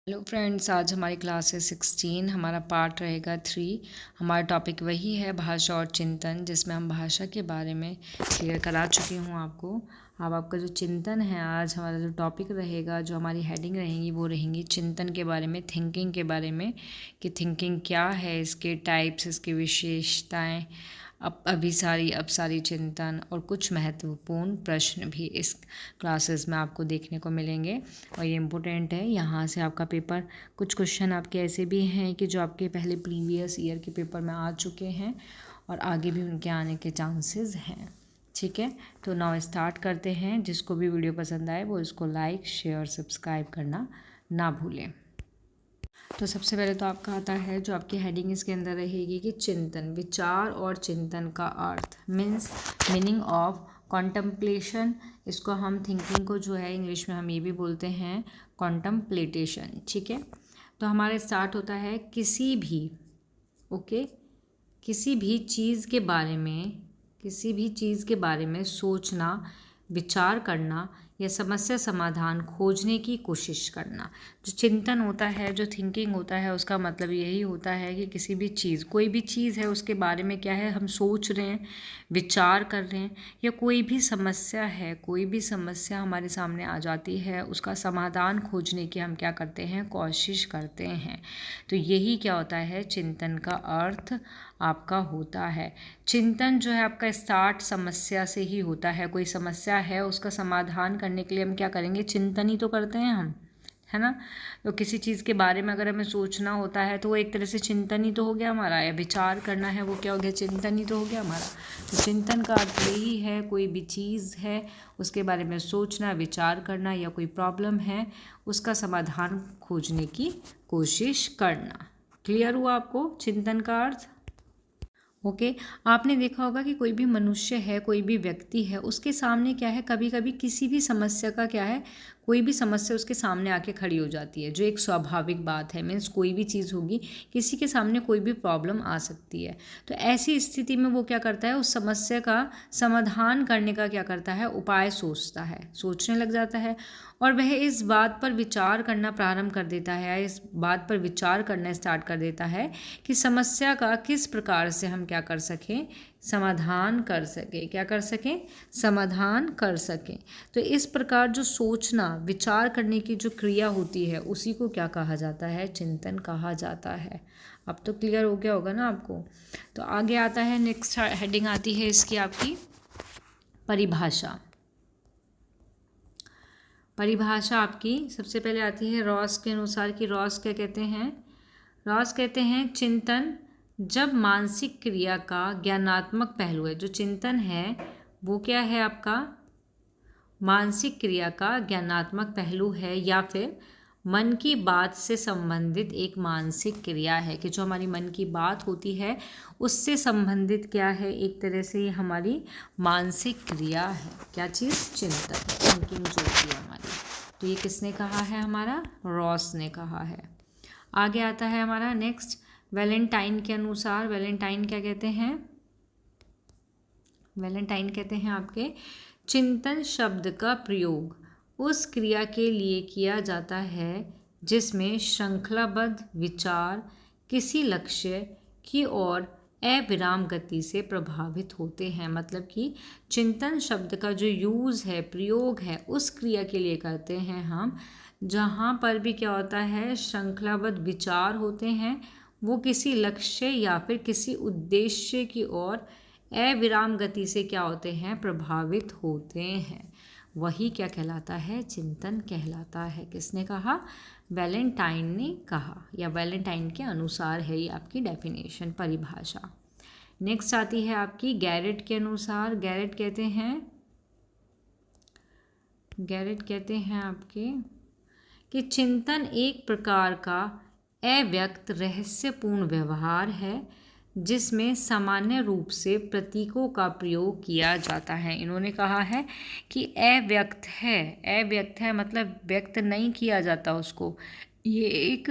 Hello friends, आज हमारी class है 16। हमारा पार्ट रहेगा 3। हमारा टॉपिक वही है भाषा और चिंतन, जिसमें हम भाषा के बारे में क्लियर करा चुकी हूँ आपको। अब आपका जो चिंतन है, आज हमारा जो टॉपिक रहेगा, जो हमारी हेडिंग रहेंगी वो रहेंगी चिंतन के बारे में, थिंकिंग के बारे में कि थिंकिंग क्या है, इसके टाइप्स, इसकी विशेषताएँ, अपसारी चिंतन और कुछ महत्वपूर्ण प्रश्न भी इस क्लासेस में आपको देखने को मिलेंगे। और ये इम्पोर्टेंट है, यहाँ से आपका पेपर कुछ क्वेश्चन आपके ऐसे भी हैं कि जो आपके पहले प्रीवियस ईयर के पेपर में आ चुके हैं और आगे भी उनके आने के चांसेस हैं। ठीक है, तो नाउ स्टार्ट करते हैं। जिसको भी वीडियो पसंद आए वो इसको लाइक, शेयर, सब्सक्राइब करना ना भूलें। तो सबसे पहले तो आपका आता है, जो आपकी हेडिंग इसके अंदर रहेगी कि चिंतन, विचार और चिंतन का अर्थ, मीनिंग ऑफ कॉन्टम्पलेशन। इसको हम थिंकिंग को जो है इंग्लिश में हम ये भी बोलते हैं कॉन्टम्पलेटेशन। ठीक है, तो हमारे स्टार्ट होता है किसी भी चीज़ के बारे में सोचना, विचार करना या समस्या समाधान खोजने की कोशिश करना। जो चिंतन होता है, जो थिंकिंग होता है, उसका मतलब यही होता है कि किसी भी चीज़, कोई भी चीज़ है उसके बारे में क्या है, हम सोच रहे हैं, विचार कर रहे हैं, या कोई भी समस्या हमारे सामने आ जाती है, उसका समाधान खोजने की हम क्या करते हैं, कोशिश करते हैं। तो यही क्या होता है, चिंतन का अर्थ आपका होता है। चिंतन जो है आपका स्टार्ट समस्या से ही होता है। कोई समस्या है, उसका समाधान करने के लिए हम क्या करेंगे, चिंतन ही तो करते हैं हम, है ना। तो किसी चीज़ के बारे में अगर हमें सोचना होता है तो वो एक तरह से चिंतन ही तो हो गया हमारा, या विचार करना है वो क्या हो गया, चिंतन ही तो हो गया हमारा। तो चिंतन का अर्थ यही है, कोई भी चीज़ है उसके बारे में सोचना, विचार करना, या कोई प्रॉब्लम है उसका समाधान खोजने की कोशिश करना। क्लियर हुआ आपको चिंतन का अर्थ? ओके, आपने देखा होगा कि कोई भी मनुष्य है, कोई भी व्यक्ति है, उसके सामने क्या है, कभी कभी किसी भी समस्या का क्या है, कोई भी समस्या उसके सामने आके खड़ी हो जाती है, जो एक स्वाभाविक बात है। मीन्स कोई भी चीज़ होगी, किसी के सामने कोई भी प्रॉब्लम आ सकती है। तो ऐसी स्थिति में वो क्या करता है, उस समस्या का समाधान करने का क्या करता है, उपाय सोचता है, सोचने लग जाता है, और वह इस बात पर विचार करना प्रारंभ कर देता है, इस बात पर विचार करना स्टार्ट कर देता है कि समस्या का किस प्रकार से हम क्या कर सकें, समाधान कर सकें, क्या कर सकें, समाधान कर सकें। तो इस प्रकार जो सोचना, विचार करने की जो क्रिया होती है, उसी को क्या कहा जाता है, चिंतन कहा जाता है। अब तो क्लियर हो गया होगा ना आपको। तो आगे आता है, नेक्स्ट हेडिंग आती है इसकी आपकी परिभाषा। परिभाषा आपकी सबसे पहले आती है रॉस के अनुसार, कि रॉस क्या कहते हैं, रॉस कहते हैं चिंतन जब मानसिक क्रिया का ज्ञानात्मक पहलू है। जो चिंतन है वो क्या है आपका, मानसिक क्रिया का ज्ञानात्मक पहलू है, या फिर मन की बात से संबंधित एक मानसिक क्रिया है, कि जो हमारी मन की बात होती है उससे संबंधित क्या है, एक तरह से ये हमारी मानसिक क्रिया है। क्या चीज़, चिंतन, थिंकिंग जो होती है हमारी। तो ये किसने कहा है, हमारा रॉस ने कहा है। आगे आता है हमारा नेक्स्ट, वैलेंटाइन के अनुसार। वैलेंटाइन क्या कहते हैं, वैलेंटाइन कहते हैं आपके, चिंतन शब्द का प्रयोग उस क्रिया के लिए किया जाता है जिसमें श्रृंखलाबद्ध विचार किसी लक्ष्य की ओर अविराम गति से प्रभावित होते हैं। मतलब कि चिंतन शब्द का जो यूज़ है, प्रयोग है, उस क्रिया के लिए करते हैं हम जहाँ पर भी क्या होता है, श्रृंखलाबद्ध विचार होते हैं, वो किसी लक्ष्य या फिर किसी उद्देश्य की ओर अविराम गति से क्या होते हैं, प्रभावित होते हैं। वही क्या कहलाता है, चिंतन कहलाता है। किसने कहा, वैलेंटाइन ने कहा, या वैलेंटाइन के अनुसार है ये आपकी डेफिनेशन, परिभाषा। नेक्स्ट आती है आपकी गैरेट के अनुसार। गैरेट कहते हैं आपके कि चिंतन एक प्रकार का अव्यक्त रहस्यपूर्ण व्यवहार है जिसमें सामान्य रूप से प्रतीकों का प्रयोग किया जाता है। इन्होंने कहा है कि अव्यक्त है मतलब व्यक्त नहीं किया जाता उसको। ये एक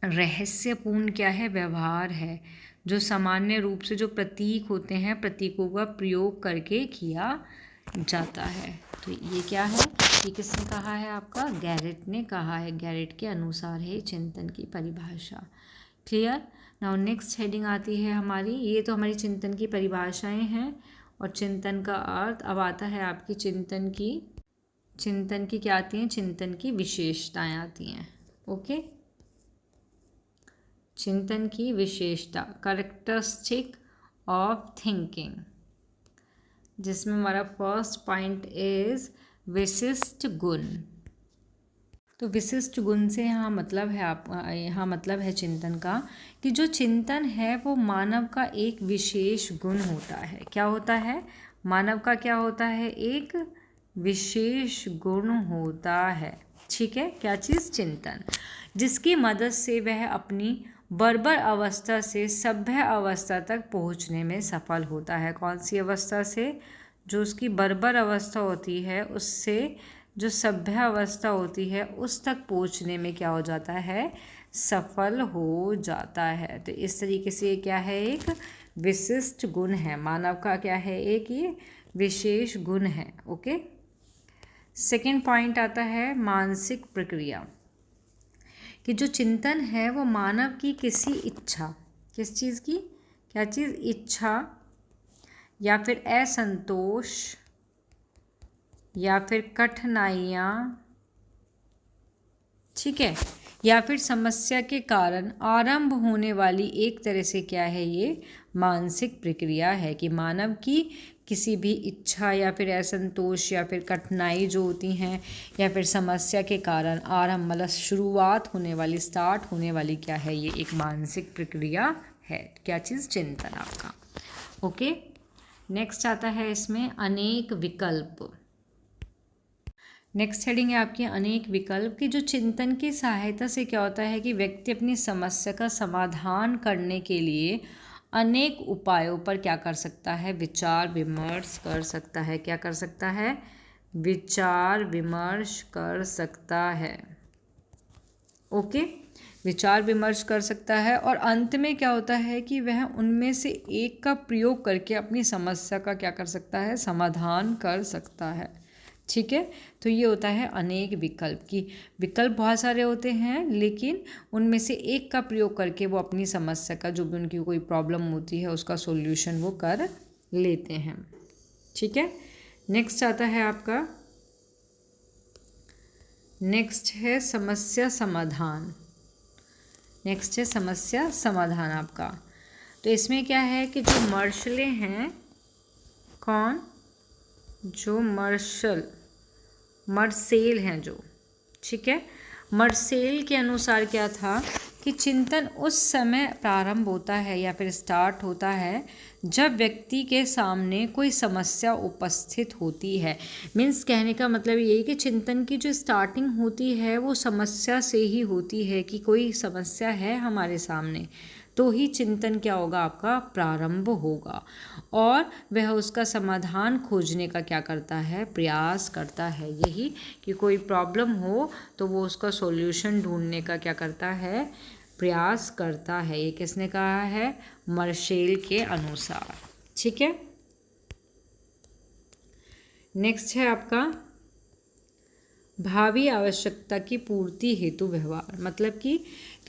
रहस्यपूर्ण क्या है, व्यवहार है, जो सामान्य रूप से जो प्रतीक होते हैं, प्रतीकों का प्रयोग करके किया जाता है। तो ये क्या है, ये किसने कहा है? आपका गैरेट ने कहा है। गैरेट के अनुसार है चिंतन की परिभाषा। क्लियर? नाउ नेक्स्ट हेडिंग आती है हमारी, ये तो हमारी चिंतन की परिभाषाएं हैं और चिंतन का अर्थ। अब आता है आपकी चिंतन की क्या आती हैं? चिंतन की विशेषताएं आती हैं। ओके, चिंतन की विशेषता, कैरेक्टरिस्टिक ऑफ थिंकिंग, जिसमें हमारा फर्स्ट पॉइंट इज विशिष्ट गुण। तो विशिष्ट गुण से यहाँ मतलब है चिंतन का कि जो चिंतन है वो मानव का एक विशेष गुण होता है। क्या होता है? मानव का क्या होता है? एक विशेष गुण होता है। ठीक है, क्या चीज़? चिंतन, जिसकी मदद से वह अपनी बर्बर अवस्था से सभ्य अवस्था तक पहुँचने में सफल होता है। कौन सी अवस्था से? जो उसकी बर्बर अवस्था होती है उससे जो सभ्य अवस्था होती है उस तक पहुँचने में क्या हो जाता है? सफल हो जाता है। तो इस तरीके से ये क्या है? एक विशिष्ट गुण है मानव का। क्या है? एक ये विशेष गुण है। ओके, सेकंड पॉइंट आता है मानसिक प्रक्रिया, कि जो चिंतन है वो मानव की किसी इच्छा, किस चीज़ की? क्या चीज़? इच्छा या फिर असंतोष या फिर कठिनाइयाँ, ठीक है, या फिर समस्या के कारण आरंभ होने वाली एक तरह से क्या है? ये मानसिक प्रक्रिया है कि मानव की किसी भी इच्छा या फिर असंतोष या फिर कठिनाई जो होती हैं या फिर समस्या के कारण आरंभ, मतलब शुरुआत होने वाली, स्टार्ट होने वाली क्या है? ये एक मानसिक प्रक्रिया है। क्या चीज़? चिंतन आपका। ओके, नेक्स्ट आता है इसमें अनेक विकल्प। नेक्स्ट हेडिंग है आपकी अनेक विकल्प, की जो चिंतन की सहायता से क्या होता है कि व्यक्ति अपनी समस्या का समाधान करने के लिए अनेक उपायों पर क्या कर सकता है? विचार विमर्श कर सकता है। क्या कर सकता है? विचार विमर्श कर सकता है। ओके, विचार विमर्श कर सकता है और अंत में क्या होता है कि वह उनमें से एक का प्रयोग करके अपनी समस्या का क्या कर सकता है? समाधान कर सकता है। ठीक है, तो ये होता है अनेक विकल्प की। विकल्प बहुत सारे होते हैं लेकिन उनमें से एक का प्रयोग करके वो अपनी समस्या का, जो भी उनकी कोई प्रॉब्लम होती है, उसका सॉल्यूशन वो कर लेते हैं। ठीक है, नेक्स्ट आता है आपका, नेक्स्ट है समस्या समाधान। नेक्स्ट है समस्या समाधान आपका। तो इसमें क्या है कि जो मर्शले हैं, कौन? जो मर्सेल हैं जो, ठीक है, मर्सेल के अनुसार क्या था कि चिंतन उस समय प्रारंभ होता है या फिर स्टार्ट होता है जब व्यक्ति के सामने कोई समस्या उपस्थित होती है। मीन्स कहने का मतलब यही कि चिंतन की जो स्टार्टिंग होती है वो समस्या से ही होती है, कि कोई समस्या है हमारे सामने तो ही चिंतन क्या होगा? आपका प्रारंभ होगा और वह उसका समाधान खोजने का क्या करता है? प्रयास करता है। यही कि कोई प्रॉब्लम हो तो वो उसका सॉल्यूशन ढूंढने का क्या करता है? प्रयास करता है। ये किसने कहा है? मर्शेल के अनुसार। ठीक है, नेक्स्ट है आपका भावी आवश्यकता की पूर्ति हेतु व्यवहार। मतलब कि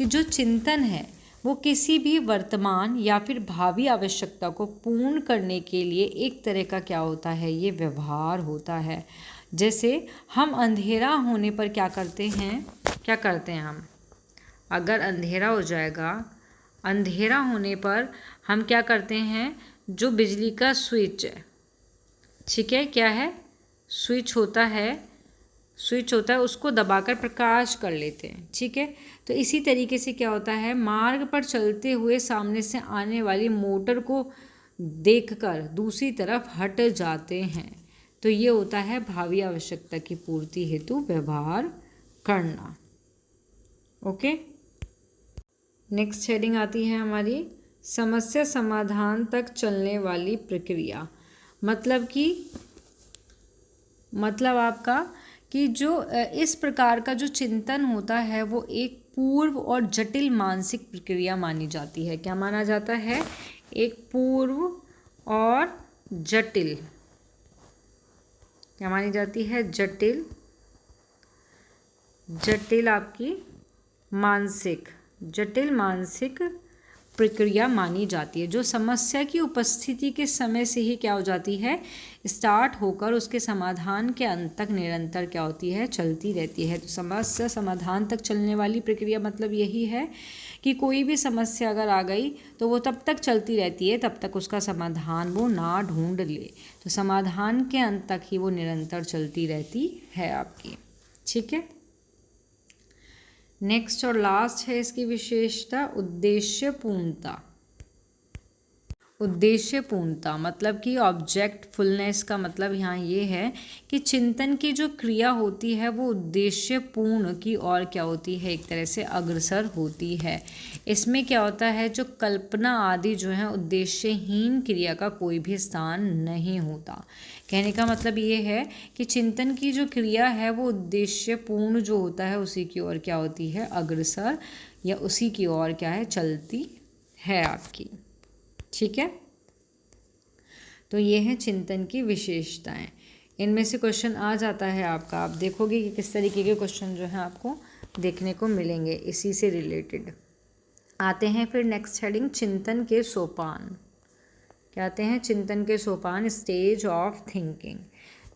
जो चिंतन है वो किसी भी वर्तमान या फिर भावी आवश्यकता को पूर्ण करने के लिए एक तरह का क्या होता है? ये व्यवहार होता है। जैसे हम अंधेरा होने पर क्या करते हैं? क्या करते हैं हम? अगर अंधेरा हो जाएगा, अंधेरा होने पर हम क्या करते हैं? जो बिजली का स्विच है, ठीक है, क्या है? स्विच होता है, उसको दबाकर प्रकाश कर लेते हैं। ठीक है, तो इसी तरीके से क्या होता है? मार्ग पर चलते हुए सामने से आने वाली मोटर को देखकर दूसरी तरफ हट जाते हैं। तो ये होता है भावी आवश्यकता की पूर्ति हेतु व्यवहार करना। ओके, नेक्स्ट हेडिंग आती है हमारी समस्या समाधान तक चलने वाली प्रक्रिया। मतलब आपका कि जो इस प्रकार का जो चिंतन होता है वो एक पूर्व और जटिल मानसिक प्रक्रिया मानी जाती है। क्या माना जाता है? एक पूर्व और जटिल, क्या मानी जाती है? जटिल जटिल आपकी जटिल मानसिक प्रक्रिया मानी जाती है, जो समस्या की उपस्थिति के समय से ही क्या हो जाती है, स्टार्ट होकर उसके समाधान के अंत तक निरंतर क्या होती है, चलती रहती है। तो समस्या समाधान तक चलने वाली प्रक्रिया मतलब यही है कि कोई भी समस्या अगर आ गई तो वो तब तक चलती रहती है तब तक उसका समाधान वो ना ढूंढ ले, तो समाधान के अंत तक ही वो निरंतर चलती रहती है आपकी। ठीक है, नेक्स्ट और लास्ट है इसकी विशेषता उद्देश्यपूर्णता। उद्देश्यपूर्णता मतलब कि ऑब्जेक्टफुलनेस का मतलब यहाँ ये है कि चिंतन की जो क्रिया होती है वो उद्देश्यपूर्ण की ओर क्या होती है, एक तरह से अग्रसर होती है। इसमें क्या होता है, जो कल्पना आदि जो है उद्देश्यहीन क्रिया का कोई भी स्थान नहीं होता। कहने का मतलब ये है कि चिंतन की जो क्रिया है वो उद्देश्यपूर्ण जो होता है उसी की ओर क्या होती है, अग्रसर, या उसी की ओर क्या है, चलती है आपकी। ठीक है, तो ये है चिंतन की विशेषताएं। इनमें से क्वेश्चन आ जाता है आपका, आप देखोगे कि किस तरीके के क्वेश्चन जो है आपको देखने को मिलेंगे इसी से रिलेटेड। आते हैं फिर नेक्स्ट हेडिंग, चिंतन के सोपान। क्या आते हैं, चिंतन के सोपान, स्टेज ऑफ थिंकिंग,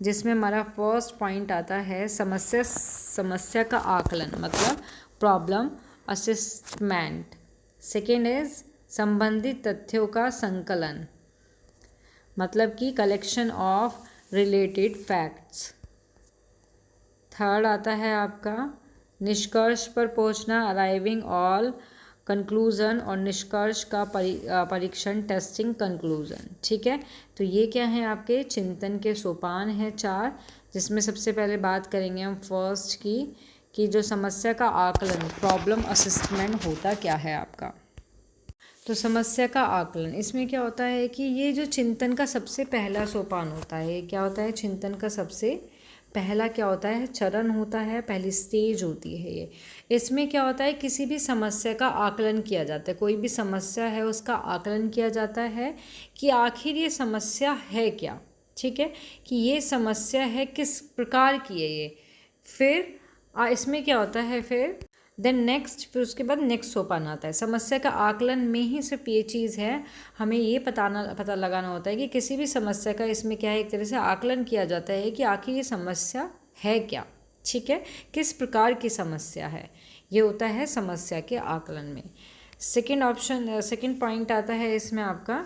जिसमें हमारा फर्स्ट पॉइंट आता है समस्या का आकलन मतलब प्रॉब्लम असेसमेंट। सेकेंड इज संबंधित तथ्यों का संकलन मतलब कि collection of related facts. Third आता है आपका निष्कर्ष पर पहुंचना, अराइविंग ऑल कंक्लूजन, और निष्कर्ष का परीक्षण, टेस्टिंग कंक्लूजन। ठीक है, तो ये क्या है आपके चिंतन के सोपान हैं 4, जिसमें सबसे पहले बात करेंगे हम फर्स्ट की कि जो समस्या का आकलन प्रॉब्लम असेसमेंट होता क्या है आपका। तो समस्या का आकलन, इसमें क्या होता है कि ये जो चिंतन का सबसे पहला सोपान होता है, क्या होता है, चिंतन का सबसे पहला क्या होता है, चरण होता है, पहली स्टेज होती है ये। इसमें क्या होता है, किसी भी समस्या का आकलन किया जाता है, कोई भी समस्या है उसका आकलन किया जाता है कि आखिर ये समस्या है क्या। ठीक है, कि ये समस्या है किस प्रकार की है ये। फिर इसमें क्या होता है, फिर उसके बाद नेक्स्ट सोपान आता है। समस्या का आकलन में ही सिर्फ ये चीज़ है, हमें ये पता लगाना होता है कि किसी भी समस्या का इसमें क्या है, एक तरह से आकलन किया जाता है कि आखिर ये समस्या है क्या। ठीक है, किस प्रकार की समस्या है, ये होता है समस्या के आकलन में। सेकेंड पॉइंट आता है इसमें आपका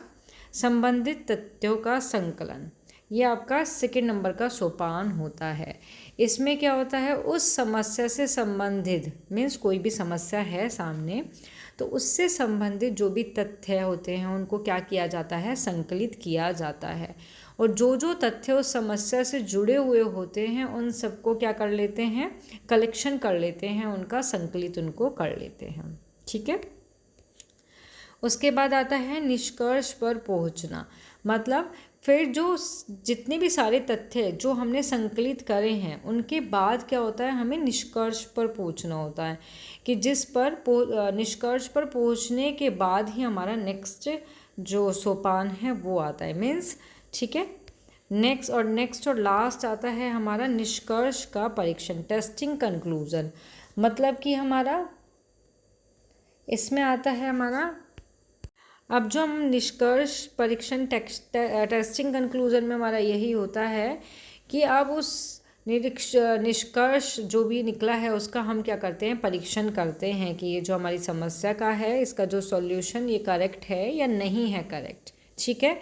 संबंधित तथ्यों का संकलन, ये आपका सेकेंड नंबर का सोपान होता है। इसमें क्या होता है, उस समस्या से संबंधित मीन्स कोई भी समस्या है सामने, तो उससे संबंधित जो भी तथ्य होते हैं उनको क्या किया जाता है, संकलित किया जाता है। और जो जो तथ्य उस समस्या से जुड़े हुए होते हैं उन सबको क्या कर लेते हैं, कलेक्शन कर लेते हैं, उनका संकलित उनको कर लेते हैं। ठीक है, उसके बाद आता है निष्कर्ष पर पहुंचना, मतलब फिर जो जितने भी सारे तथ्य जो हमने संकलित करे हैं उनके बाद क्या होता है, हमें निष्कर्ष पर पहुंचना होता है कि जिस पर निष्कर्ष पर पहुंचने के बाद ही हमारा नेक्स्ट जो सोपान है वो आता है मीन्स। ठीक है, नेक्स्ट और लास्ट आता है हमारा निष्कर्ष का परीक्षण, टेस्टिंग कंक्लूजन, मतलब कि हमारा इसमें आता है हमारा, अब जो हम निष्कर्ष परीक्षण टेस्टिंग कंक्लूजन में हमारा यही होता है कि अब उस निष्कर्ष जो भी निकला है उसका हम क्या करते हैं, परीक्षण करते हैं कि ये जो हमारी समस्या का है इसका जो सॉल्यूशन ये करेक्ट है या नहीं है करेक्ट। ठीक है,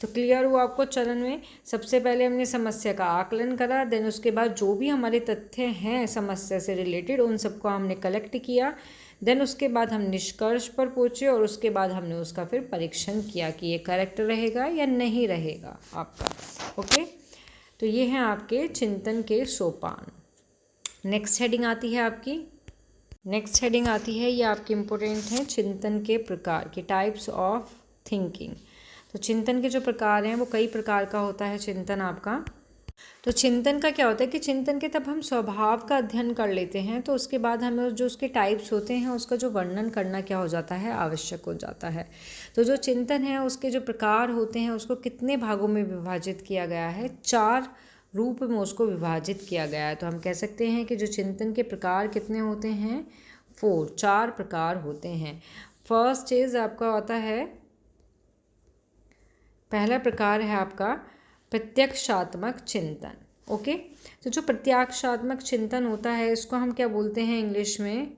तो क्लियर हुआ आपको चरण में। सबसे पहले हमने समस्या का आकलन करा, देन उसके बाद जो भी हमारे तथ्य हैं समस्या से रिलेटेड उन सबको हमने कलेक्ट किया, देन उसके बाद हम निष्कर्ष पर पहुँचे और उसके बाद हमने उसका फिर परीक्षण किया कि ये करेक्ट रहेगा या नहीं रहेगा आपका। ओके, तो ये हैं आपके चिंतन के सोपान। नेक्स्ट हेडिंग आती है ये आपकी इम्पोर्टेंट है, चिंतन के प्रकार की, टाइप्स ऑफ थिंकिंग। तो चिंतन के जो प्रकार हैं वो कई प्रकार का होता है चिंतन आपका। तो चिंतन का क्या होता है कि चिंतन के तब हम स्वभाव का अध्ययन कर लेते हैं, तो उसके बाद हमें जो उसके टाइप्स होते हैं उसका जो वर्णन करना क्या हो जाता है, आवश्यक हो जाता है। तो जो चिंतन है उसके जो प्रकार होते हैं उसको कितने भागों में विभाजित किया गया है, 4 रूप में उसको विभाजित किया गया है। तो हम कह सकते हैं कि जो चिंतन के प्रकार कितने होते हैं, 4 प्रकार होते हैं। फर्स्ट चीज़ आपका होता है, पहला प्रकार है आपका प्रत्यक्षात्मक चिंतन। ओके, तो जो प्रत्यक्षात्मक चिंतन होता है इसको हम क्या बोलते हैं इंग्लिश में,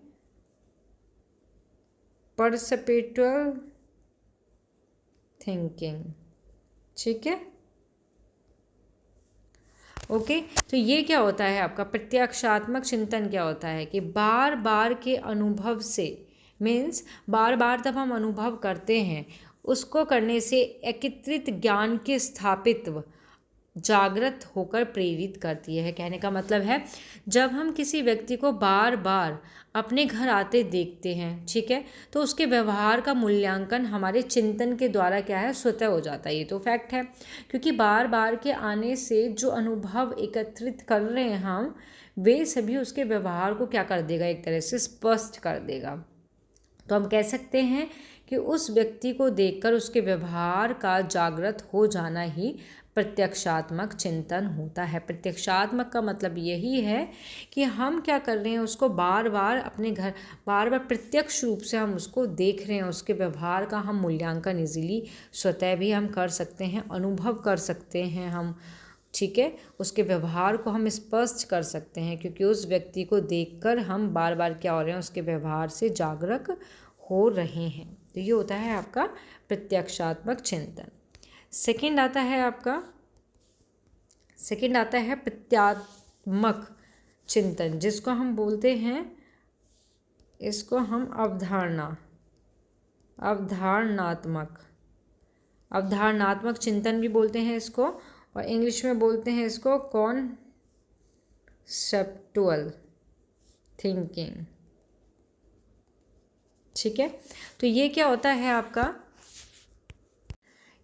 परसेप्चुअल थिंकिंग। ठीक है, ओके। तो ये क्या होता है आपका प्रत्यक्षात्मक चिंतन, क्या होता है कि बार बार के अनुभव से, मीन्स बार बार जब हम अनुभव करते हैं उसको करने से एकत्रित ज्ञान के स्थापित्व जागृत होकर प्रेरित करती है। कहने का मतलब है जब हम किसी व्यक्ति को बार बार अपने घर आते देखते हैं, ठीक है, तो उसके व्यवहार का मूल्यांकन हमारे चिंतन के द्वारा क्या है, स्वतः हो जाता है। ये तो फैक्ट है, क्योंकि बार बार के आने से जो अनुभव एकत्रित कर रहे हैं हम, वे सभी उसके व्यवहार को क्या कर देगा, एक तरह से स्पष्ट कर देगा। तो हम कह सकते हैं कि उस व्यक्ति को देखकर उसके व्यवहार का जागृत हो जाना ही प्रत्यक्षात्मक चिंतन होता है। प्रत्यक्षात्मक का मतलब यही है कि हम क्या कर रहे हैं, उसको बार बार अपने घर बार बार प्रत्यक्ष रूप से हम उसको देख रहे हैं, उसके व्यवहार का हम मूल्यांकन इजीली स्वतः भी हम कर सकते हैं, अनुभव कर सकते हैं हम। ठीक है, उसके व्यवहार को हम स्पष्ट कर सकते हैं, क्योंकि उस व्यक्ति को देखकर हम बार बार क्या हो रहे हैं, उसके व्यवहार से जागरूक हो रहे हैं। तो ये होता है आपका प्रत्यक्षात्मक चिंतन। सेकंड आता है प्रत्यात्मक चिंतन, जिसको हम बोलते हैं, इसको हम अवधारणात्मक चिंतन भी बोलते हैं इसको, और इंग्लिश में बोलते हैं इसको कॉन्सेप्टुअल थिंकिंग। ठीक है, तो ये क्या होता है आपका,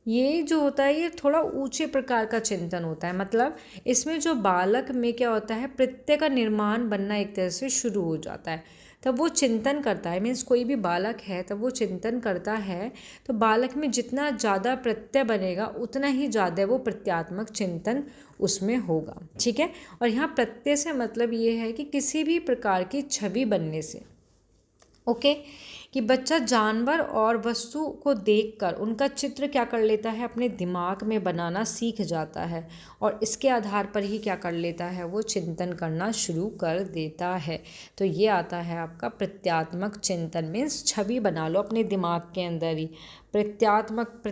ये जो होता है ये थोड़ा ऊंचे प्रकार का चिंतन होता है। मतलब इसमें जो बालक में क्या होता है, प्रत्यय का निर्माण बनना एक तरह से शुरू हो जाता है, तब वो चिंतन करता है। मीन्स कोई भी बालक है तब वो चिंतन करता है, तो बालक में जितना ज़्यादा प्रत्यय बनेगा उतना ही ज़्यादा वो प्रत्यात्मक चिंतन उसमें होगा। ठीक है, और यहाँ प्रत्यय से मतलब ये है कि किसी भी प्रकार की छवि बनने से, ओके, कि बच्चा जानवर और वस्तु को देखकर उनका चित्र क्या कर लेता है, अपने दिमाग में बनाना सीख जाता है, और इसके आधार पर ही क्या कर लेता है, वो चिंतन करना शुरू कर देता है। तो ये आता है आपका प्रत्यात्मक चिंतन। मीन्स छवि बना लो अपने दिमाग के अंदर ही। प्रत्यात्मक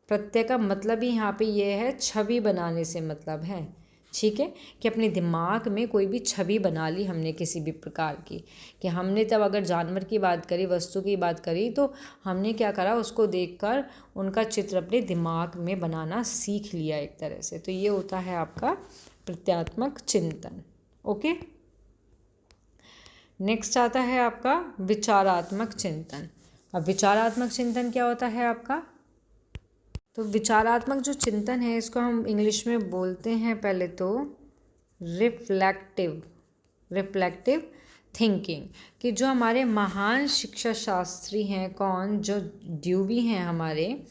प्रत्यय का मतलब ही यहाँ पे ये है, छवि बनाने से मतलब है। ठीक है, कि अपने दिमाग में कोई भी छवि बना ली हमने किसी भी प्रकार की, कि हमने तब अगर जानवर की बात करी, वस्तु की बात करी, तो हमने क्या करा, उसको देखकर उनका चित्र अपने दिमाग में बनाना सीख लिया एक तरह से। तो ये होता है आपका प्रत्यात्मक चिंतन। ओके, नेक्स्ट आता है आपका विचारात्मक चिंतन। अब विचारात्मक चिंतन क्या होता है आपका, तो विचारात्मक जो चिंतन है इसको हम इंग्लिश में बोलते हैं पहले तो रिफ्लेक्टिव थिंकिंग। कि जो हमारे महान शिक्षा शास्त्री हैं, कौन, जो ड्यूवी हैं हमारे,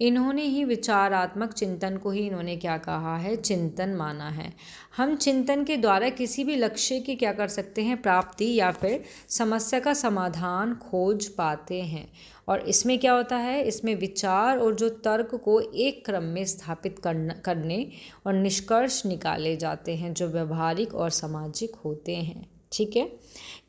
इन्होंने ही विचारात्मक चिंतन को ही इन्होंने क्या कहा है, चिंतन माना है। हम चिंतन के द्वारा किसी भी लक्ष्य की क्या कर सकते हैं, प्राप्ति या फिर समस्या का समाधान खोज पाते हैं। और इसमें क्या होता है, इसमें विचार और जो तर्क को एक क्रम में स्थापित करने और निष्कर्ष निकाले जाते हैं जो व्यवहारिक और सामाजिक होते हैं। ठीक है,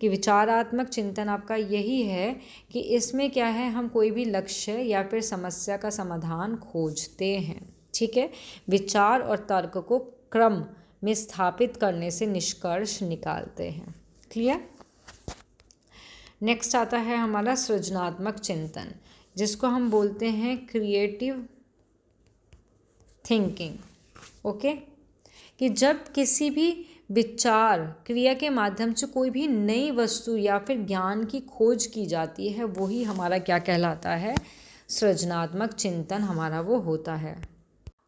कि विचारात्मक चिंतन आपका यही है कि इसमें क्या है, हम कोई भी लक्ष्य या फिर समस्या का समाधान खोजते हैं। ठीक है, विचार और तर्क को क्रम में स्थापित करने से निष्कर्ष निकालते हैं। क्लियर। नेक्स्ट आता है हमारा सृजनात्मक चिंतन, जिसको हम बोलते हैं क्रिएटिव थिंकिंग। ओके, कि जब किसी भी विचार क्रिया के माध्यम से कोई भी नई वस्तु या फिर ज्ञान की खोज की जाती है, वही हमारा क्या कहलाता है, सृजनात्मक चिंतन हमारा वो होता है।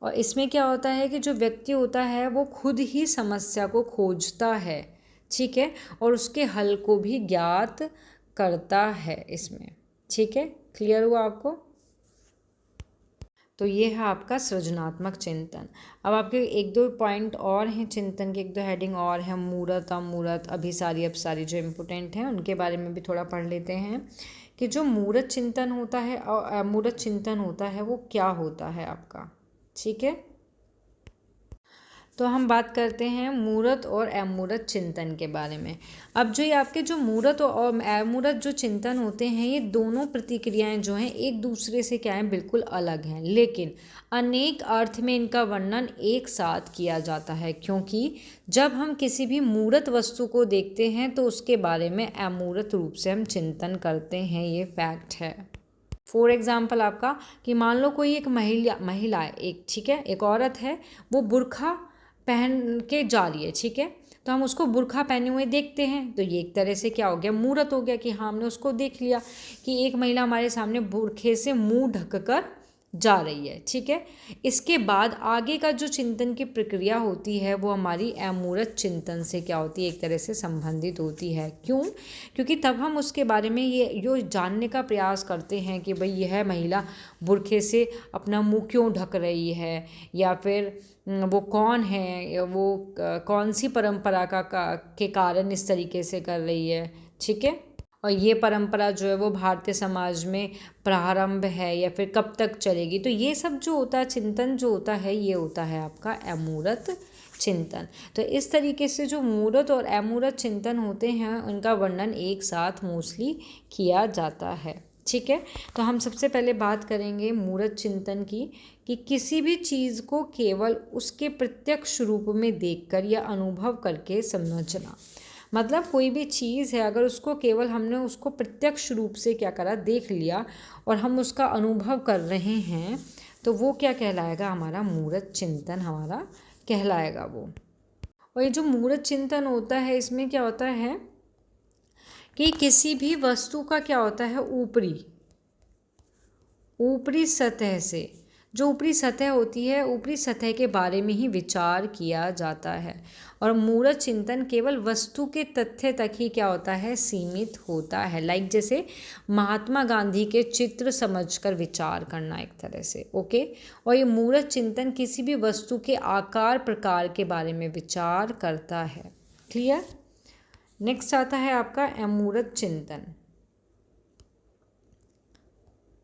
और इसमें क्या होता है कि जो व्यक्ति होता है वो खुद ही समस्या को खोजता है, ठीक है, और उसके हल को भी ज्ञात करता है इसमें। ठीक है, क्लियर हुआ आपको। तो ये है आपका सृजनात्मक चिंतन। अब आपके एक दो पॉइंट और हैं चिंतन के, एक दो हेडिंग और हैं, मूर्त, अमूर्त, अभिसारी, अपसारी, जो इम्पोर्टेंट हैं उनके बारे में भी थोड़ा पढ़ लेते हैं कि जो मूर्त चिंतन होता है और अमूर्त चिंतन होता है वो क्या होता है आपका। ठीक है, तो हम बात करते हैं मूर्त और अमूर्त चिंतन के बारे में। अब जो ये आपके जो मूर्त और अमूर्त जो चिंतन होते हैं, ये दोनों प्रतिक्रियाएं जो हैं एक दूसरे से क्या हैं, बिल्कुल अलग हैं, लेकिन अनेक अर्थ में इनका वर्णन एक साथ किया जाता है, क्योंकि जब हम किसी भी मूर्त वस्तु को देखते हैं तो उसके बारे में अमूर्त रूप से हम चिंतन करते हैं, ये फैक्ट है। फॉर एग्जाम्पल आपका कि मान लो कोई एक महिला है, एक ठीक है, एक औरत है, वो बुर्खा पहन के जा रही है, ठीक है, तो हम उसको बुर्खा पहने हुए देखते हैं, तो ये एक तरह से क्या हो गया, मूर्त हो गया कि हाँ हमने उसको देख लिया कि एक महिला हमारे सामने बुर्खे से मुंह ढककर जा रही है। ठीक है, इसके बाद आगे का जो चिंतन की प्रक्रिया होती है वो हमारी अमूर्त चिंतन से क्या होती है, एक तरह से संबंधित होती है। क्यों? क्योंकि तब हम उसके बारे में ये जानने का प्रयास करते हैं कि भाई यह महिला बुर्खे से अपना मुंह क्यों ढक रही है, या फिर वो कौन है, या वो कौन सी परंपरा के कारण इस तरीके से कर रही है। ठीक है, और ये परंपरा जो है वो भारतीय समाज में प्रारंभ है या फिर कब तक चलेगी। तो ये सब जो होता है चिंतन जो होता है, ये होता है आपका अमूर्त चिंतन। तो इस तरीके से जो मूर्त और अमूर्त चिंतन होते हैं उनका वर्णन एक साथ मोस्टली किया जाता है। ठीक है, तो हम सबसे पहले बात करेंगे मूर्त चिंतन की, कि किसी भी चीज़ को केवल उसके प्रत्यक्ष रूप में देखकर या अनुभव करके समझना। मतलब कोई भी चीज़ है, अगर उसको केवल हमने उसको प्रत्यक्ष रूप से क्या करा, देख लिया और हम उसका अनुभव कर रहे हैं, तो वो क्या कहलाएगा, हमारा मूर्त चिंतन हमारा कहलाएगा वो। और ये जो मूर्त चिंतन होता है, इसमें क्या होता है कि किसी भी वस्तु का क्या होता है, ऊपरी सतह से, जो ऊपरी सतह होती है, ऊपरी सतह के बारे में ही विचार किया जाता है। और मूर्त चिंतन केवल वस्तु के तथ्य तक ही क्या होता है, सीमित होता है। लाइक जैसे महात्मा गांधी के चित्र समझकर विचार करना एक तरह से। ओके, और ये मूर्त चिंतन किसी भी वस्तु के आकार प्रकार के बारे में विचार करता है। क्लियर? नेक्स्ट आता है आपका अमूर्त चिंतन।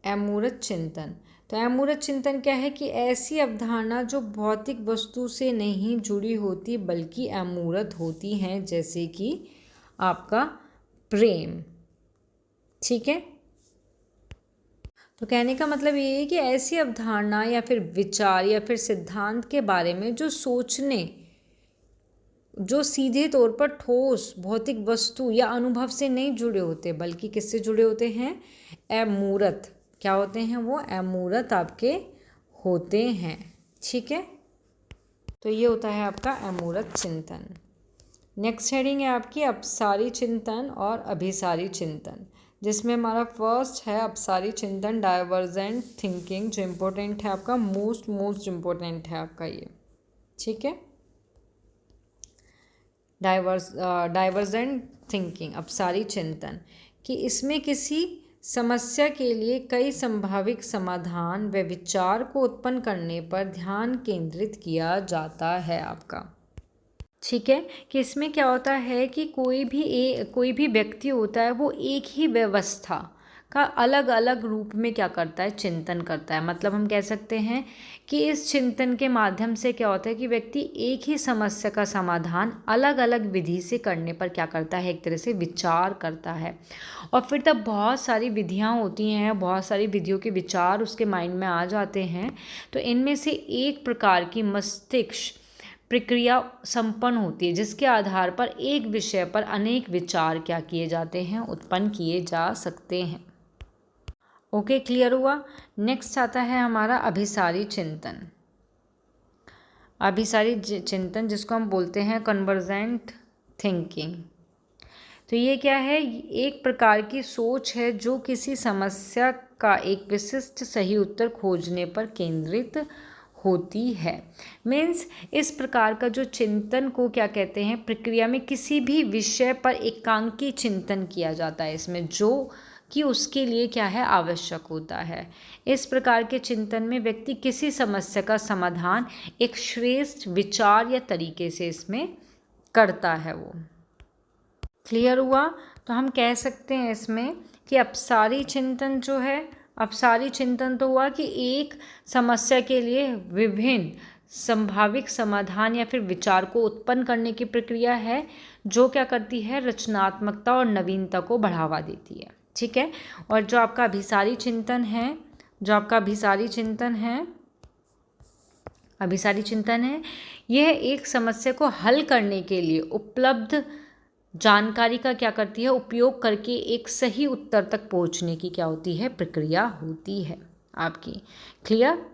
अमूर्त चिंतन, तो अमूर्त चिंतन क्या है कि ऐसी अवधारणा जो भौतिक वस्तु से नहीं जुड़ी होती बल्कि अमूर्त होती हैं, जैसे कि आपका प्रेम। ठीक है, तो कहने का मतलब ये है कि ऐसी अवधारणा या फिर विचार या फिर सिद्धांत के बारे में जो सीधे तौर पर ठोस भौतिक वस्तु या अनुभव से नहीं जुड़े होते बल्कि किससे जुड़े होते हैं, अमूर्त। क्या होते हैं वो, अमूर्त आपके होते हैं। ठीक है, तो ये होता है आपका अमूर्त चिंतन। नेक्स्ट हेडिंग है आपकी अपसारी चिंतन और अभिसारी चिंतन, जिसमें हमारा फर्स्ट है अपसारी चिंतन, डाइवर्जेंट थिंकिंग, जो इम्पोर्टेंट है आपका, मोस्ट इम्पोर्टेंट है आपका ये। ठीक है, डाइवर्जेंट थिंकिंग, अपसारी चिंतन, कि इसमें किसी समस्या के लिए कई संभावित समाधान व विचार को उत्पन्न करने पर ध्यान केंद्रित किया जाता है आपका। ठीक है, कि इसमें क्या होता है कि कोई भी व्यक्ति होता है, वो एक ही व्यवस्था का अलग अलग रूप में क्या करता है, चिंतन करता है। मतलब हम कह सकते हैं कि इस चिंतन के माध्यम से क्या होता है कि व्यक्ति एक ही समस्या का समाधान अलग अलग विधि से करने पर क्या करता है, एक तरह से विचार करता है। और फिर तब बहुत सारी विधियां होती हैं, बहुत सारी विधियों के विचार उसके माइंड में आ जाते हैं। तो इनमें से एक प्रकार की मस्तिष्क प्रक्रिया संपन्न होती है, जिसके आधार पर एक विषय पर अनेक विचार क्या किए जाते हैं, उत्पन्न किए जा सकते हैं। ओके, क्लियर हुआ? नेक्स्ट आता है हमारा अभिसारी चिंतन। अभिसारी चिंतन जिसको हम बोलते हैं कन्वर्जेंट थिंकिंग। तो ये क्या है, एक प्रकार की सोच है जो किसी समस्या का एक विशिष्ट सही उत्तर खोजने पर केंद्रित होती है। मीन्स इस प्रकार का जो चिंतन को क्या कहते हैं, प्रक्रिया में किसी भी विषय पर एकांकी चिंतन किया जाता है। इसमें जो कि उसके लिए क्या है आवश्यक होता है। इस प्रकार के चिंतन में व्यक्ति किसी समस्या का समाधान एक श्रेष्ठ विचार या तरीके से इसमें करता है। वो क्लियर हुआ? तो हम कह सकते हैं इसमें कि अपसारी चिंतन जो है, अपसारी चिंतन तो हुआ कि एक समस्या के लिए विभिन्न संभाविक समाधान या फिर विचार को उत्पन्न करने की प्रक्रिया है जो क्या करती है, रचनात्मकता और नवीनता को बढ़ावा देती है। ठीक है। और जो आपका अभिसारी चिंतन है, जो आपका अभिसारी चिंतन है, यह एक समस्या को हल करने के लिए उपलब्ध जानकारी का क्या करती है, उपयोग करके एक सही उत्तर तक पहुंचने की क्या होती है, प्रक्रिया होती है आपकी। क्लियर?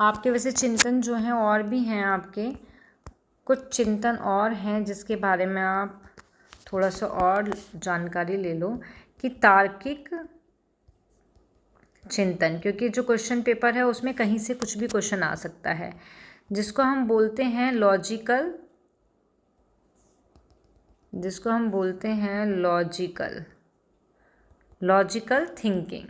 आपके वैसे चिंतन जो हैं और भी हैं, आपके कुछ चिंतन और हैं जिसके बारे में आप थोड़ा सा और जानकारी ले लो कि तार्किक चिंतन, क्योंकि जो क्वेश्चन पेपर है उसमें कहीं से कुछ भी क्वेश्चन आ सकता है, जिसको हम बोलते हैं लॉजिकल थिंकिंग।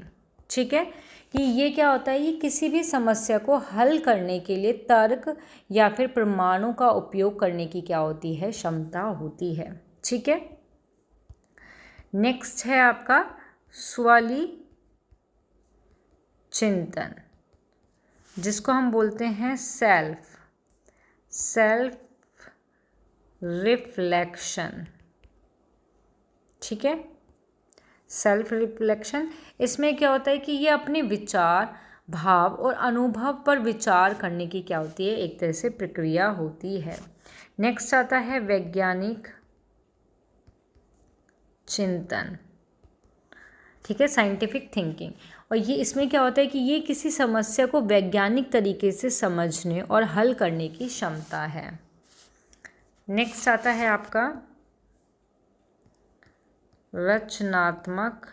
ठीक है, कि ये क्या होता है, ये किसी भी समस्या को हल करने के लिए तर्क या फिर प्रमाणों का उपयोग करने की क्या होती है, क्षमता होती है। ठीक है। नेक्स्ट है आपका स्वली चिंतन, जिसको हम बोलते हैं सेल्फ रिफ्लेक्शन। ठीक है, सेल्फ रिफ्लेक्शन। इसमें क्या होता है कि ये अपने विचार, भाव और अनुभव पर विचार करने की क्या होती है, एक तरह से प्रक्रिया होती है। नेक्स्ट आता है वैज्ञानिक चिंतन। ठीक है, साइंटिफिक थिंकिंग। और ये इसमें क्या होता है कि ये किसी समस्या को वैज्ञानिक तरीके से समझने और हल करने की क्षमता है। नेक्स्ट आता है आपका रचनात्मक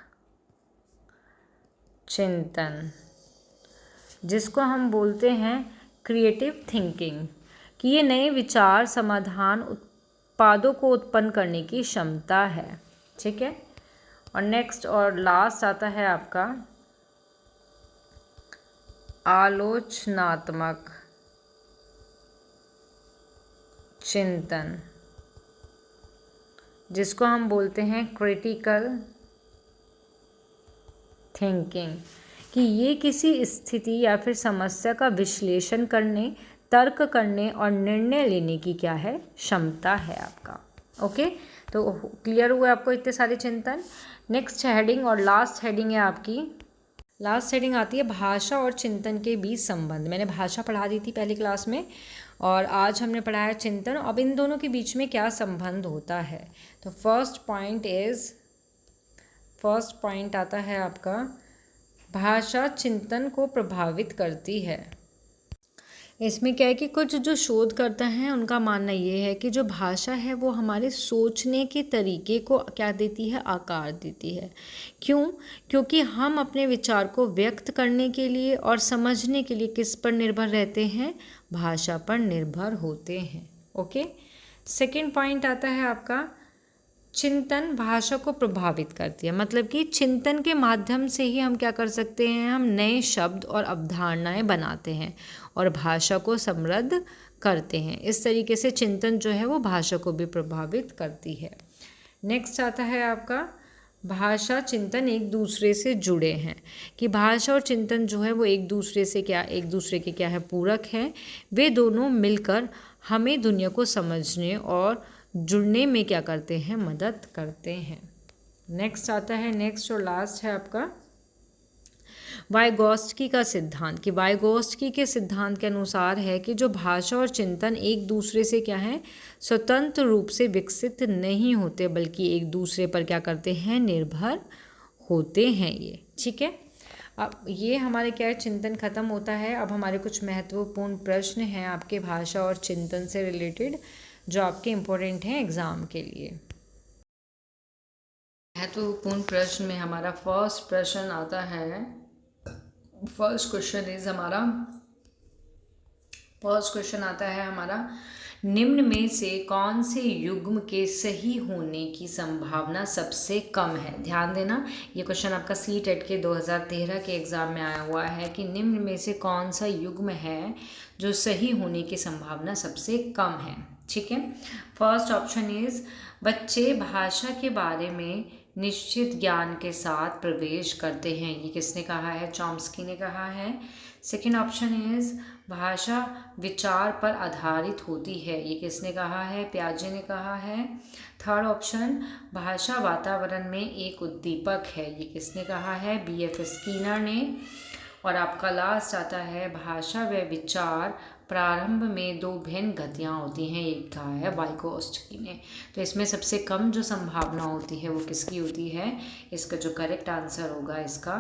चिंतन, जिसको हम बोलते हैं क्रिएटिव थिंकिंग, कि ये नए विचार, समाधान, उत्पादों को उत्पन्न करने की क्षमता है। ठीक है। और नेक्स्ट और लास्ट आता है आपका आलोचनात्मक चिंतन, जिसको हम बोलते हैं क्रिटिकल थिंकिंग, कि ये किसी स्थिति या फिर समस्या का विश्लेषण करने, तर्क करने और निर्णय लेने की क्या है, क्षमता है आपका। ओके, तो क्लियर हुआ आपको इतने सारे चिंतन। नेक्स्ट हेडिंग और लास्ट हेडिंग है आपकी, लास्ट हेडिंग आती है भाषा और चिंतन के बीच संबंध। मैंने भाषा पढ़ा दी थी पहली क्लास में और आज हमने पढ़ाया चिंतन। अब इन दोनों के बीच में क्या संबंध होता है, तो फर्स्ट पॉइंट आता है आपका भाषा चिंतन को प्रभावित करती है। इसमें क्या है कि कुछ जो शोधकर्ता हैं उनका मानना ये है कि जो भाषा है वो हमारे सोचने के तरीके को क्या देती है, आकार देती है। क्यों? क्योंकि हम अपने विचार को व्यक्त करने के लिए और समझने के लिए किस पर निर्भर रहते हैं, भाषा पर निर्भर होते हैं। ओके, सेकंड पॉइंट आता है आपका चिंतन भाषा को प्रभावित करती है। मतलब कि चिंतन के माध्यम से ही हम क्या कर सकते हैं, हम नए शब्द और अवधारणाएं बनाते हैं और भाषा को समृद्ध करते हैं। इस तरीके से चिंतन जो है वो भाषा को भी प्रभावित करती है। नेक्स्ट आता है आपका भाषा चिंतन एक दूसरे से जुड़े हैं, कि भाषा और चिंतन जो है वो एक दूसरे के क्या है, पूरक हैं। वे दोनों मिलकर हमें दुनिया को समझने और जुड़ने में क्या करते हैं, मदद करते हैं। नेक्स्ट आता है, नेक्स्ट और लास्ट है आपका वाइगोत्स्की का सिद्धांत, कि वाइगोत्स्की के सिद्धांत के अनुसार है कि जो भाषा और चिंतन एक दूसरे से क्या है, स्वतंत्र रूप से विकसित नहीं होते, बल्कि एक दूसरे पर क्या करते हैं, निर्भर होते हैं ये। ठीक है, अब ये हमारे क्या है, चिंतन खत्म होता है। अब हमारे कुछ महत्वपूर्ण प्रश्न हैं आपके भाषा और चिंतन से रिलेटेड, जो आपके इम्पोर्टेंट हैं एग्ज़ाम के लिए। महत्वपूर्ण प्रश्न में हमारा फर्स्ट प्रश्न आता है, फर्स्ट क्वेश्चन आता है हमारा निम्न में से कौन से युग्म के सही होने की संभावना सबसे कम है? ध्यान देना, ये क्वेश्चन आपका सीटेट के 2013 के एग्ज़ाम में आया हुआ है कि निम्न में से कौन सा युग्म है जो सही होने की संभावना सबसे कम है। ठीक है, फर्स्ट ऑप्शन इज बच्चे भाषा के बारे में निश्चित ज्ञान के साथ प्रवेश करते हैं। ये किसने कहा है? चॉम्स्की ने कहा है। सेकेंड ऑप्शन इज भाषा विचार पर आधारित होती है। ये किसने कहा है? पियाजे ने कहा है। थर्ड ऑप्शन भाषा वातावरण में एक उद्दीपक है। ये किसने कहा है? BF स्कीनर ने। और आपका लास्ट आता है भाषा व विचार प्रारंभ में दो भिन्न गतियाँ होती हैं। एक कहा है वाइगोत्स्की ने। तो इसमें सबसे कम जो संभावना होती है वो किसकी होती है? इसका जो करेक्ट आंसर होगा, इसका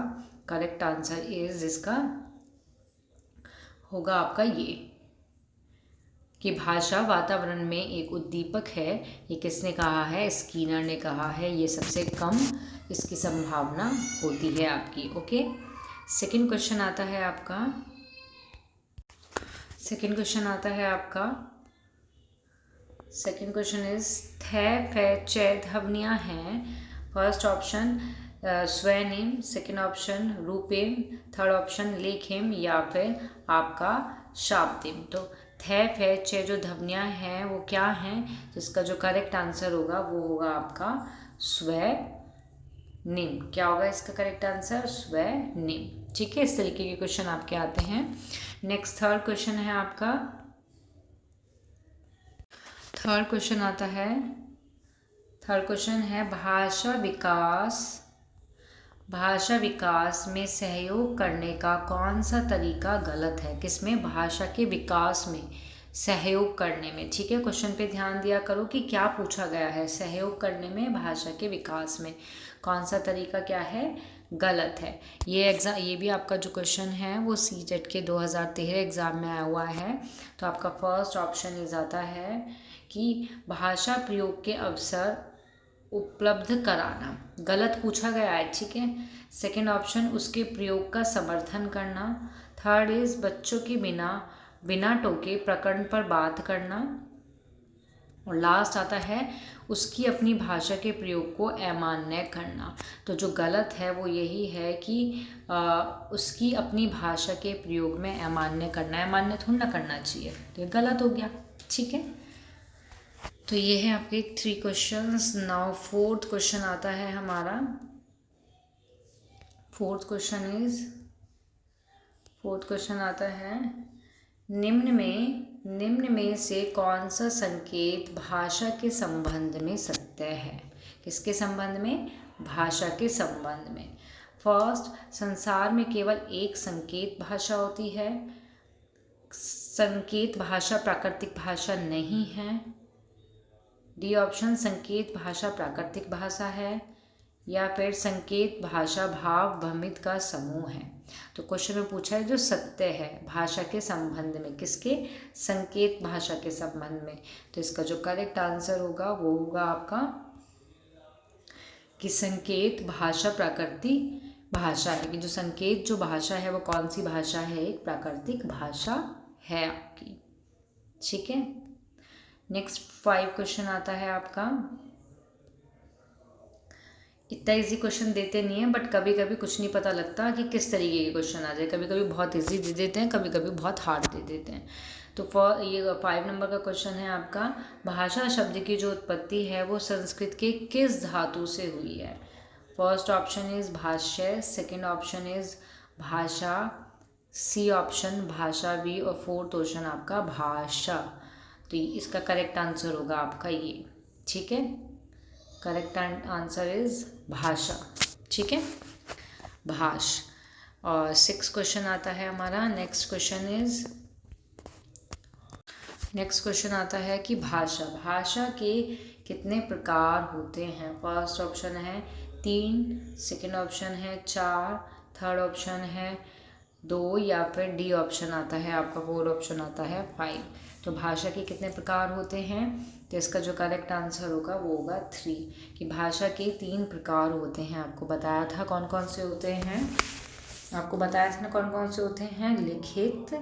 करेक्ट आंसर इज इसका होगा आपका ये कि भाषा वातावरण में एक उद्दीपक है। ये किसने कहा है? स्कीनर ने कहा है। ये सबसे कम इसकी संभावना होती है आपकी। ओके, सेकंड क्वेश्चन आता है आपका। सेकंड क्वेश्चन इज थ फे च ध्वनियाँ हैं। फर्स्ट ऑप्शन स्वनिम, सेकंड ऑप्शन रूपेम, थर्ड ऑप्शन लेखेम या फिर आपका शाब्दिम। तो थ फे च जो ध्वनियाँ हैं वो क्या हैं? तो इसका जो करेक्ट आंसर होगा वो होगा आपका स्वनिम। क्या होगा इसका करेक्ट आंसर? स्वनिम। ठीक है, इस तरीके के क्वेश्चन आपके आते हैं। नेक्स्ट थर्ड क्वेश्चन है आपका। थर्ड क्वेश्चन आता है, थर्ड क्वेश्चन है भाषा विकास में सहयोग करने का कौन सा तरीका गलत है? किसमें? भाषा के विकास में सहयोग करने में। ठीक है, क्वेश्चन पे ध्यान दिया करो कि क्या पूछा गया है। सहयोग करने में भाषा के विकास में कौन सा तरीका क्या है? गलत है। ये भी आपका जो क्वेश्चन है वो सीटेट के 2013 एग्ज़ाम में आया हुआ है। तो आपका फर्स्ट ऑप्शन इज आता है कि भाषा प्रयोग के अवसर उपलब्ध कराना। गलत पूछा गया है। ठीक है, सेकंड ऑप्शन उसके प्रयोग का समर्थन करना। थर्ड इज बच्चों के बिना टोके प्रकरण पर बात करना। और लास्ट आता है उसकी अपनी भाषा के प्रयोग को अमान्य करना। तो जो गलत है वो यही है कि उसकी अपनी भाषा के प्रयोग में अमान्य करना। अमान्य थोड़ा ना करना चाहिए, तो ये गलत हो गया। ठीक है, तो ये है आपके 3 क्वेश्चंस। नाउ फोर्थ क्वेश्चन आता है हमारा। फोर्थ क्वेश्चन आता है निम्न में से कौन सा संकेत भाषा के संबंध में सत्य है? किसके संबंध में? भाषा के संबंध में। फर्स्ट, संसार में केवल एक संकेत भाषा होती है। संकेत भाषा प्राकृतिक भाषा नहीं है। डी ऑप्शन, संकेत भाषा प्राकृतिक भाषा है। या फिर संकेत भाषा भाव भ्रमित का समूह है। तो क्वेश्चन में पूछा है जो सत्य है भाषा के संबंध में, किसके? संकेत भाषा के संबंध में। तो इसका जो करेक्ट आंसर होगा वो होगा आपका कि संकेत भाषा प्राकृतिक भाषा है। कि जो संकेत जो भाषा है वो कौन सी भाषा है? एक प्राकृतिक भाषा है आपकी। ठीक है, नेक्स्ट 5 क्वेश्चन आता है आपका। इतना इजी क्वेश्चन देते नहीं है, बट कभी कभी कुछ नहीं पता लगता कि किस तरीके के क्वेश्चन आ जाए। कभी कभी बहुत इजी दे देते हैं, कभी कभी बहुत हार्ड दे देते हैं। तो ये 5 नंबर का क्वेश्चन है आपका। भाषा शब्द की जो उत्पत्ति है वो संस्कृत के किस धातु से हुई है? फर्स्ट ऑप्शन इज भाष्य, सेकेंड ऑप्शन इज भाषा, सी ऑप्शन भाषा भी, और फोर्थ ऑप्शन आपका भाषा। तो इसका करेक्ट आंसर होगा आपका ये। ठीक है, करेक्ट आंसर इज भाषा। ठीक है, भाष। और 6 क्वेश्चन आता है हमारा। नेक्स्ट क्वेश्चन आता है कि भाषा के कितने प्रकार होते हैं? फर्स्ट ऑप्शन है 3, सेकंड ऑप्शन है 4, थर्ड ऑप्शन है 2, या फिर डी ऑप्शन आता है आपका, फोर्थ ऑप्शन आता है 5। तो भाषा के कितने प्रकार होते हैं? तो इसका जो करेक्ट आंसर होगा वो होगा 3, कि भाषा के 3 प्रकार होते हैं। आपको बताया था कौन कौन से होते हैं, कौन कौन से होते हैं? लिखित,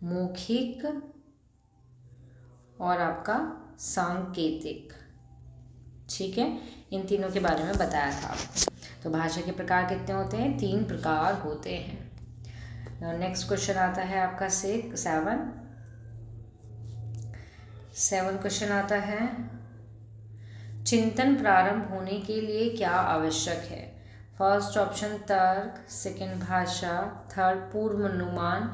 मौखिक और आपका सांकेतिक। ठीक है, इन तीनों के बारे में बताया था आपको। तो भाषा के प्रकार कितने होते हैं? 3 प्रकार होते हैं। नेक्स्ट क्वेश्चन आता है आपका 7 क्वेश्चन आता है, चिंतन प्रारंभ होने के लिए क्या आवश्यक है? फर्स्ट ऑप्शन तर्क, सेकंड भाषा, थर्ड पूर्व अनुमान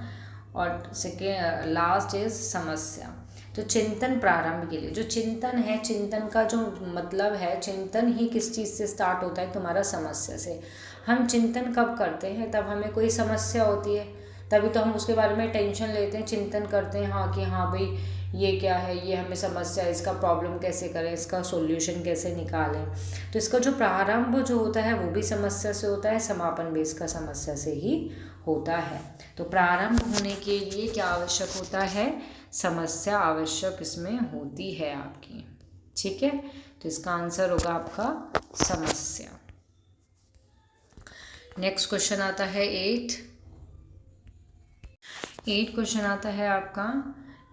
और सेकंड लास्ट इज समस्या। तो चिंतन प्रारंभ के लिए, जो चिंतन है, चिंतन का जो मतलब है, चिंतन ही किस चीज़ से स्टार्ट होता है? तुम्हारा समस्या से। हम चिंतन कब करते हैं? तब हमें कोई समस्या होती है, तभी तो हम उसके बारे में टेंशन लेते हैं, चिंतन करते हैं। हाँ कि हाँ भाई ये क्या है, ये हमें समस्या है, इसका प्रॉब्लम कैसे करें, इसका सॉल्यूशन कैसे निकालें। तो इसका जो प्रारंभ जो होता है वो भी समस्या से होता है, समापन भी इसका समस्या से ही होता है। तो प्रारंभ होने के लिए क्या आवश्यक होता है? समस्या आवश्यक इसमें होती है आपकी। ठीक है, तो इसका आंसर होगा आपका समस्या। नेक्स्ट क्वेश्चन आता है 8 क्वेश्चन आता है आपका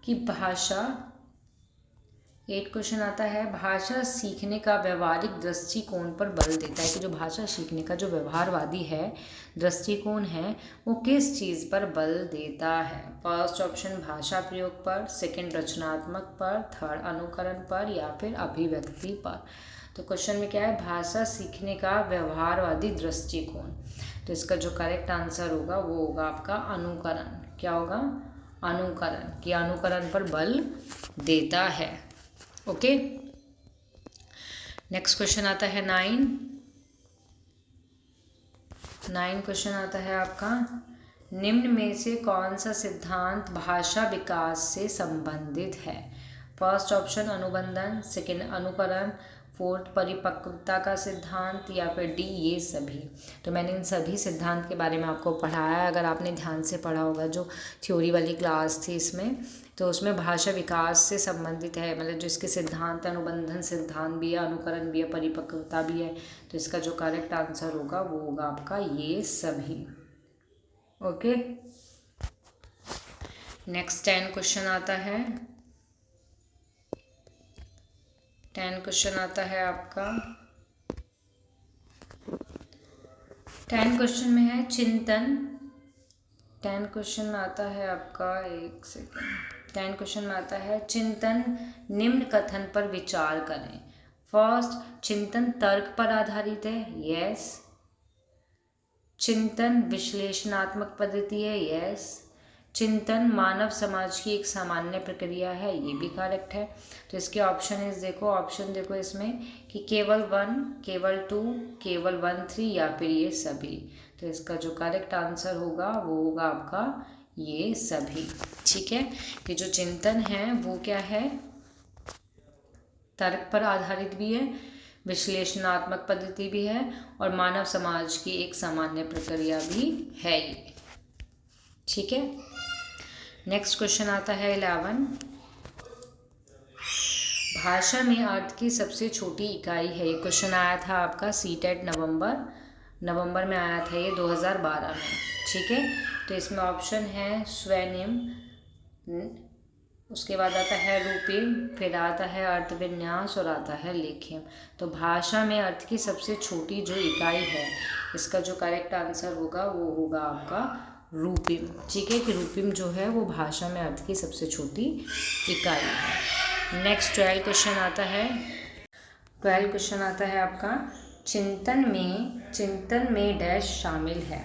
कि भाषा सीखने का व्यवहारिक दृष्टिकोण पर बल देता है, कि जो भाषा सीखने का जो व्यवहारवादी है, दृष्टिकोण है, वो किस चीज़ पर बल देता है? फर्स्ट ऑप्शन भाषा प्रयोग पर, सेकंड रचनात्मक पर, थर्ड अनुकरण पर या फिर अभिव्यक्ति पर। तो क्वेश्चन में क्या है? भाषा सीखने का व्यवहारवादी दृष्टिकोण। तो इसका जो करेक्ट आंसर होगा वो होगा आपका अनुकरण। क्या होगा? अनुकरण, कि अनुकरण पर बल देता है। ओके, नेक्स्ट क्वेश्चन आता है 9 क्वेश्चन आता है आपका, निम्न में से कौन सा सिद्धांत भाषा विकास से संबंधित है? फर्स्ट ऑप्शन अनुबंधन, सेकंड अनुकरण, फोर्थ परिपक्वता का सिद्धांत या फिर डी ये सभी। तो मैंने इन सभी सिद्धांत के बारे में आपको पढ़ाया है। अगर आपने ध्यान से पढ़ा होगा, जो थ्योरी वाली क्लास थी इसमें, तो उसमें भाषा विकास से संबंधित है, मतलब जो इसके सिद्धांत, अनुबंधन सिद्धांत भी है, अनुकरण भी है, परिपक्वता भी है। तो इसका जो करेक्ट आंसर होगा वो होगा आपका ये सभी। ओके, नेक्स्ट 10 क्वेश्चन आता है। 10 क्वेश्चन आता है आपका, 10 क्वेश्चन में है चिंतन। 10 क्वेश्चन में आता है आपका, एक सेकेंड, 10 क्वेश्चन में आता है चिंतन निम्न कथन पर विचार करें। फर्स्ट, चिंतन तर्क पर आधारित है, यस। चिंतन विश्लेषणात्मक पद्धति है, यस। चिंतन मानव समाज की एक सामान्य प्रक्रिया है, ये भी करेक्ट है। तो इसके ऑप्शन देखो इसमें कि केवल 1, केवल 2, केवल 1, 3 या फिर ये सभी। तो इसका जो करेक्ट आंसर होगा वो होगा आपका ये सभी। ठीक है, कि जो चिंतन है वो क्या है? तर्क पर आधारित भी है, विश्लेषणात्मक पद्धति भी है और मानव समाज की एक सामान्य प्रक्रिया भी है ये। ठीक है, नेक्स्ट क्वेश्चन आता है 11। भाषा में अर्थ की सबसे छोटी इकाई है। ये क्वेश्चन आया था आपका सीटेट नवंबर में आया था ये 2012 में। ठीक है, तो इसमें ऑप्शन है स्वनिम, उसके बाद आता है रूपिम, फिर आता है अर्थविन्यास और आता है लेखिम। तो भाषा में अर्थ की सबसे छोटी जो इकाई है, इसका जो करेक्ट आंसर होगा वो होगा आपका रूपिम। ठीक है, कि रूपिम जो है वो भाषा में अर्थ की सबसे छोटी इकाई है। नेक्स्ट 12 क्वेश्चन आता है। 12 क्वेश्चन आता है आपका, चिंतन में डैश शामिल है।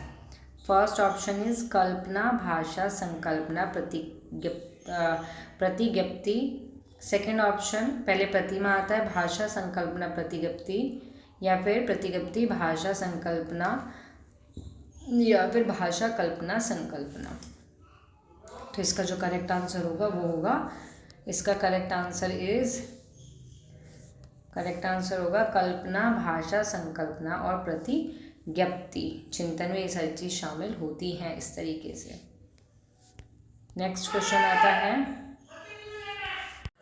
फर्स्ट ऑप्शन इज कल्पना, भाषा, संकल्पना, प्रतिज्ञप्ति। सेकंड ऑप्शन, पहले प्रतिमा आता है, भाषा, संकल्पना, प्रतिज्ञप्ति, या फिर प्रतिज्ञप्ति, भाषा, संकल्पना, या फिर भाषा, कल्पना, संकल्पना। तो इसका जो करेक्ट आंसर होगा वो होगा, इसका करेक्ट आंसर होगा कल्पना, भाषा, संकल्पना और प्रतिज्ञप्ति। चिंतन में ये सारी चीज शामिल होती हैं इस तरीके से। नेक्स्ट क्वेश्चन आता है,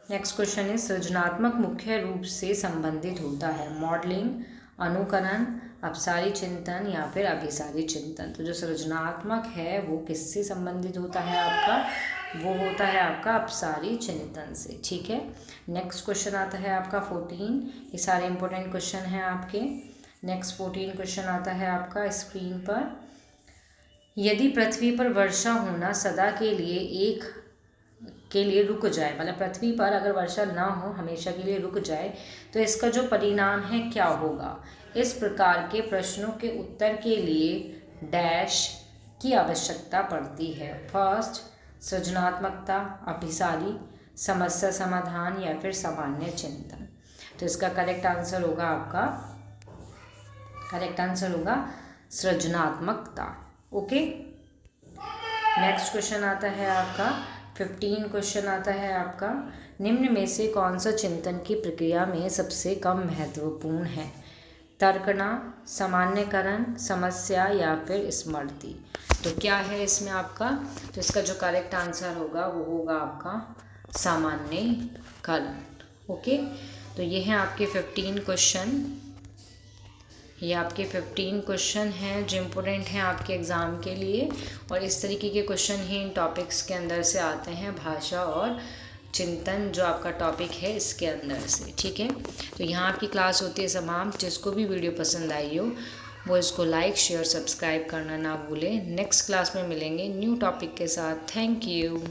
नेक्स्ट क्वेश्चन इज सृजनात्मक मुख्य रूप से संबंधित होता है मॉडलिंग, अनुकरण, अपसारी चिंतन या फिर अभिसारी चिंतन। तो जो सृजनात्मक है वो किससे संबंधित होता है? आपका वो होता है आपका अपसारी चिंतन से। ठीक है, नेक्स्ट क्वेश्चन आता है आपका 14। ये सारे इंपॉर्टेंट क्वेश्चन हैं आपके। नेक्स्ट 14 क्वेश्चन आता है आपका स्क्रीन पर। यदि पृथ्वी पर वर्षा होना सदा के लिए रुक जाए, मतलब पृथ्वी पर अगर वर्षा ना हो, हमेशा के लिए रुक जाए, तो इसका जो परिणाम है क्या होगा। इस प्रकार के प्रश्नों के उत्तर के लिए डैश की आवश्यकता पड़ती है। फर्स्ट, सृजनात्मकता, अभिसारी, समस्या समाधान या फिर सामान्य चिंतन। तो इसका करेक्ट आंसर होगा सृजनात्मकता। ओके, नेक्स्ट क्वेश्चन आता है आपका 15 क्वेश्चन आता है आपका। निम्न में से कौन सा चिंतन की प्रक्रिया में सबसे कम महत्वपूर्ण है। तर्कना, सामान्यकरण, समस्या या फिर स्मृति। तो क्या है इसमें आपका, तो इसका जो करेक्ट आंसर होगा वो होगा आपका सामान्यकरण। ओके, तो ये हैं आपके 15 क्वेश्चन। ये आपके 15 क्वेश्चन हैं जो इम्पोर्टेंट हैं आपके एग्ज़ाम के लिए, और इस तरीके के क्वेश्चन ही इन टॉपिक्स के अंदर से आते हैं, भाषा और चिंतन जो आपका टॉपिक है इसके अंदर से। ठीक है, तो यहाँ आपकी क्लास होती है समाप्त। जिसको भी वीडियो पसंद आई हो वो इसको लाइक शेयर सब्सक्राइब करना ना भूलें। नेक्स्ट क्लास में मिलेंगे न्यू टॉपिक के साथ। Thank you.